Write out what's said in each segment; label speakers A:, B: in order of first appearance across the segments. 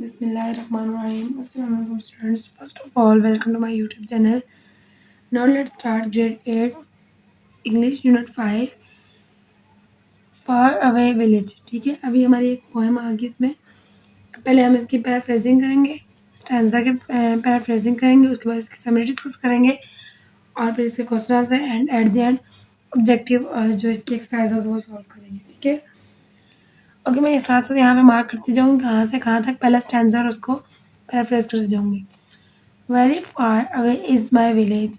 A: Bismillahirrahmanirrahim. Assalamu alaikum students. First of all, welcome to my YouTube channel. Now let's start grade 8 English Unit 5 Far Away Village. ठीक है, अभी हमारी एक poem आ गई इसमें. पहले हम इसकी पैराफ्रेजिंग करेंगे, स्टैंजा के पैराफ्रेजिंग करेंगे, उसके बाद इसकी समरी डिस्कस करेंगे और फिर इसके question answer and at the end objective जो इसकी एक्सरसाइज होगी वो सॉल्व करेंगे. ठीक है, ओके. मैं साथ साथ यहाँ पे मार्क करती जाऊँगी कहाँ से कहाँ तक पहला स्टैंजा और उसको पैराफ्रेज करती जाऊँगी. Very far away is my village,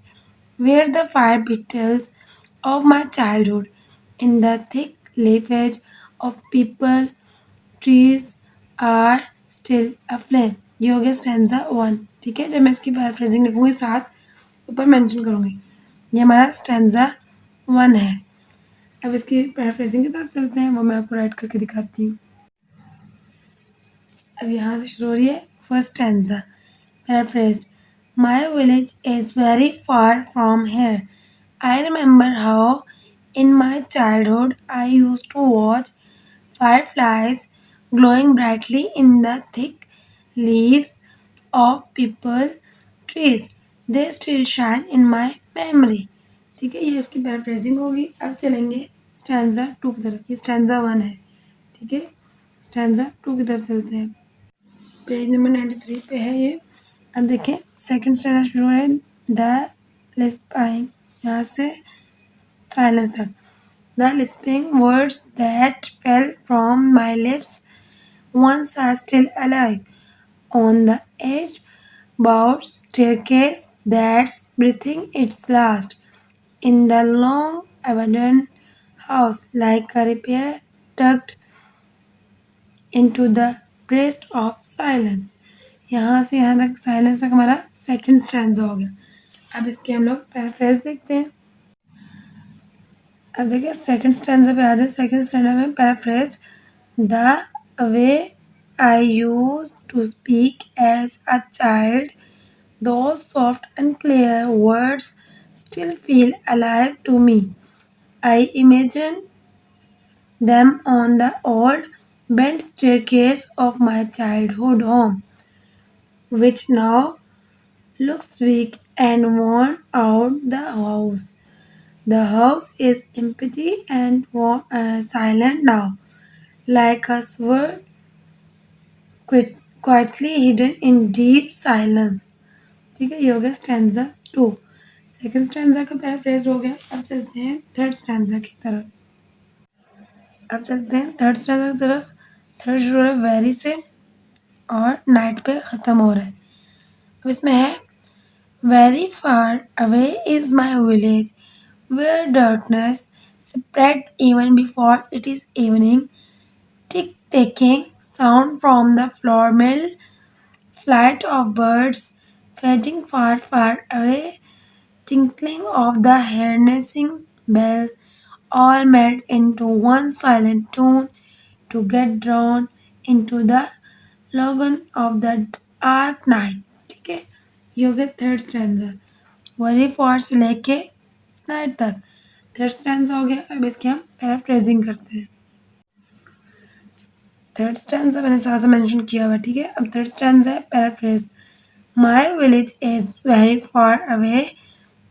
A: where the fire beetles of my childhood, in the thick leafage of people, trees are still aflame. ये हो गया स्टैंजा 1. ठीक है, जब मैं इसकी पैराफ्रेजिंग लिखूंगी साथ ऊपर मेंशन करूंगी. ये हमारा स्टैंजा 1 है. अब इसकी पैराफ्रेजिंग की तरफ चलते हैं, वो मैं आपको राइट करके दिखाती हूँ. अब यहाँ से शुरू हो रही है first stanza. Paraphrased. My village is very far from here. I remember how, in my childhood, I used to watch fireflies glowing brightly in the thick leaves of people trees. They still shine in my memory. ठीक है, ये उसकी paraphrasing होगी. अब चलेंगे stanza 2 की तरफ. ये स्टैंजा 1 है. ठीक है, स्टैंजा 2 की तरफ चलते हैं. पेज नंबर 93 पे है ये. अब देखें सेकंड स्टैंडर्ड शुरू है द लिस्पिंग, यहाँ से साइलेंस तक. The lisping words that fell from my lips once are still alive on the edge bowed staircase that's breathing its last in the long abandoned house like a repair tucked into the breast of silence. यहाँ से यहाँ तक silence तक हमारा second stanza हो गया. अब इसके हम लोग पैराफ्रेज देखते हैं. अब देखिए सेकंड स्टैंजा पे आ जाए. सेकंड स्टैंजा में paraphrase. The way I use to speak as a child, those soft and clear words still feel alive to me. I imagine them on the old bent staircase of my childhood home, which now looks weak and worn out. The house is empty and silent now, like a sword quietly hidden in deep silence. ठीक है, ये हो गया stanza 2. Second stanza का paraphrase हो गया. अब चलते हैं थर्ड स्टैंजा की तरफ. थर्ड स्टैंजा की तरफ. थर्ड शुरू है वेरी से और नाइट पे ख़त्म हो रहा है. अब इसमें है very far away is my village, where darkness spread even before it is evening. Tick-ticking sound from the floor mill, flight of birds fading far, far away, tinkling of the harnessing bell, all melt into one silent tune to get drawn into the logan of the dark night. ठीक है, ये हो गया third stanza. Worry for से लेके night तक third stanza हो गया. अब इसके हम पैराफ्रेजिंग करते हैं. थर्ड स्टैंजा मैंने साथ से मेंशन किया हुआ. ठीक है, अब थर्ड स्टैंजा है paraphrase. My village is very far away,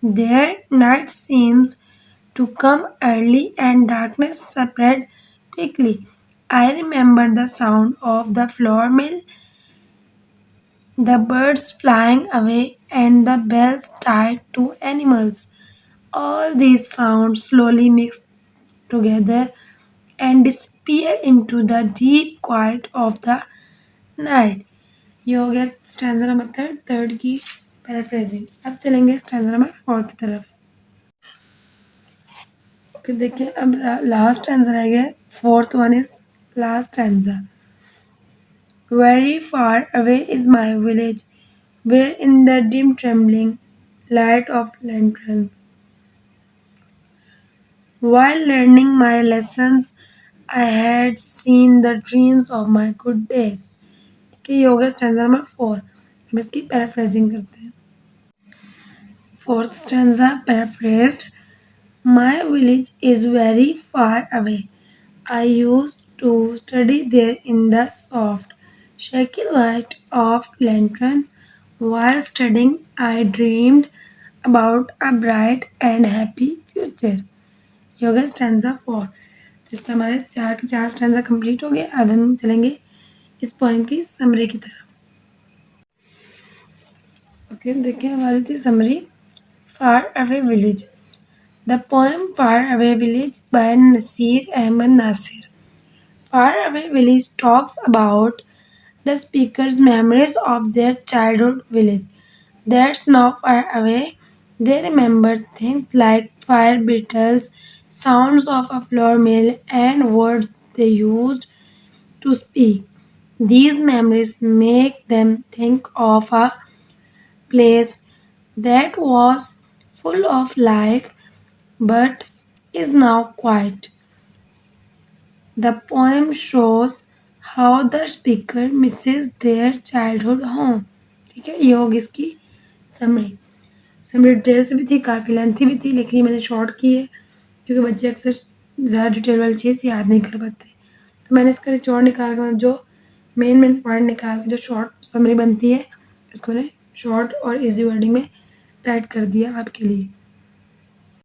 A: there night seems to come early and darkness spread quickly. I remember the sound of the flour mill, the birds flying away, and the bells tied to animals. All these sounds slowly mix together and disappear into the deep quiet of the night. ये हो गया stanza number third की paraphrasing. अब चलेंगे stanza number 4 की तरफ. Okay, देखिए अब लास्ट आंसर रह गया. Fourth one is last answer. Very far away is my village, where in the dim trembling light of lanterns. While learning my lessons, I had seen the dreams of my good days. ठीक है, ये हो गया stanza number 4. अब इसकी paraphrasing करते हैं. Fourth stanza paraphrased. My village is very far away. I used to study there in the soft shaky light of lanterns. While studying, I dreamed about a bright and happy future. Yoga stanza 4। तो इसमें हमारे चार के चार stanza complete हो गए। अब हम चलेंगे इस पोएम की समरी की तरफ। ओके, देखिए हमारी थी summary. Far away village. The poem far away village by Naseer Ahmed Nasir. Far Away Village talks about the speaker's memories of their childhood village that's now far away. They remember things like fire beetles, sounds of a flour mill, and words they used to speak. These memories make them think of a place that was full of life but is now quiet. The poem shows how the speaker misses their childhood home। ठीक है, ये होगी इसकी summary. Summary detail से भी थी, काफ़ी lengthy भी थी, लेकिन ये मैंने शॉर्ट की है क्योंकि बच्चे अक्सर ज़्यादा डिटेल वाली चीज़ याद नहीं कर पाते। तो मैंने इसका निचोड़ निकाल कर जो मेन पॉइंट निकाल के जो शॉर्ट समरी बनती है इसको मैंने शॉर्ट और इजी वर्डिंग में टाइट कर दिया आपके लिए।